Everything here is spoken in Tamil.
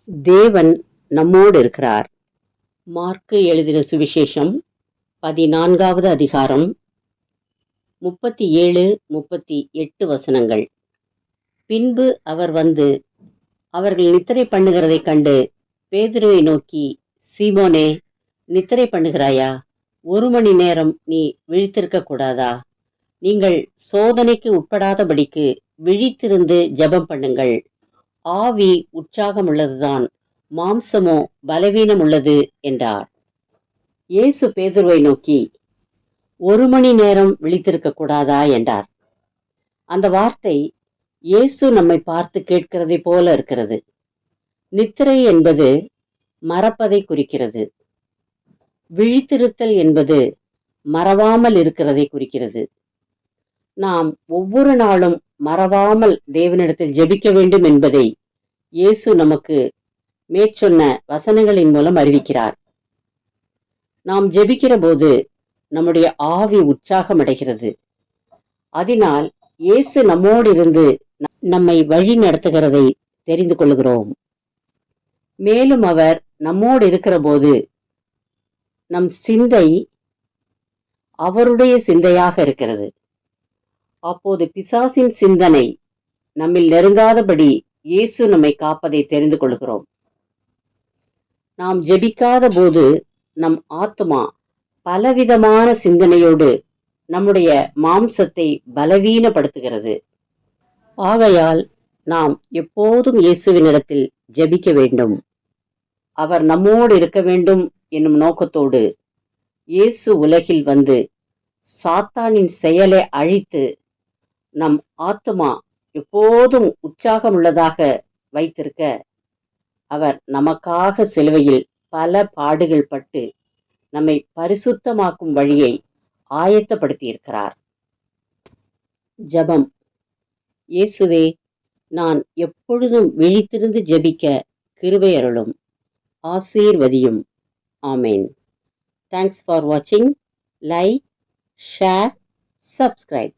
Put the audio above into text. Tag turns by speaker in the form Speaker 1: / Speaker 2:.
Speaker 1: தேவன் நம்மோடு இருக்கிறார். மார்க்கு எழுதின சுவிசேஷம் 14வது அதிகாரம் 37, 38 வசனங்கள். பின்பு அவர் வந்து அவர்கள் நித்திரை பண்ணுகிறதைக் கண்டு பேதுருவை நோக்கி, சீமோனே, நித்திரை பண்ணுகிறாயா? 1 மணி நேரம் நீ விழித்திருக்க கூடாதா? நீங்கள் சோதனைக்கு உட்படாதபடிக்கு விழித்திருந்து ஜெபம் பண்ணுங்கள். ஆவி உற்சாகம் உள்ளதுதான், மாம்சமோ பலவீனம் உள்ளது என்றார். இயேசு பேதுருவை நோக்கி, 1 மணி நேரம் விழித்திருக்க கூடாதா என்றார். அந்த வார்த்தை இயேசு நம்மை பார்த்து கேட்கிறதை போல இருக்கிறது. நித்திரை என்பது மறப்பதை குறிக்கிறது. விழித்திருத்தல் என்பது மறவாமல் இருக்கிறதை குறிக்கிறது. நாம் ஒவ்வொரு நாளும் மறவாமல் தேவனிடத்தில் ஜெபிக்க வேண்டும் என்பதை இயேசு நமக்கு மேற்சொன்ன வசனங்களின் மூலம் அறிவிக்கிறார். நாம் ஜெபிக்கிற போது நம்முடைய ஆவி உற்சாகம் அடைகிறது. அதனால் இயேசு நம்மோடு இருந்து நம்மை வழி நடத்துகிறதை தெரிந்து கொள்கிறோம். மேலும் அவர் நம்மோடு இருக்கிற போது நம் சிந்தை அவருடைய சிந்தையாக இருக்கிறது. அப்போது பிசாசின் சிந்தனை நம்மில் நெருங்காதபடி இயேசு நம்மை காப்பதை தெரிந்து கொள்கிறோம். நாம் ஜெபிக்காத போது நம் ஆத்மா பலவிதமான சிந்தனையோடு நம்முடைய மாம்சத்தை பலவீனப்படுத்துகிறது. ஆகையால் நாம் எப்போதும் இயேசுவினிடத்தில் ஜெபிக்க வேண்டும். அவர் நம்மோடு இருக்க வேண்டும் என்னும் நோக்கத்தோடு இயேசு உலகில் வந்து சாத்தானின் செயலை அழித்து நம் ஆத்மா எப்போதும் உற்சாகமுள்ளதாக வைத்திருக்க அவர் நமக்காக சிலுவையில் பல பாடுகள் பட்டு நம்மை பரிசுத்தமாக்கும் வழியை ஆயத்தப்படுத்தியிருக்கிறார். ஜெபம். இயேசுவே, நான் எப்பொழுதும் விழித்திருந்து ஜெபிக்க கிருபை அருளும், ஆசீர்வதியும். ஆமேன். தேங்க்ஸ் ஃபார் வாட்சிங். Like, share, subscribe.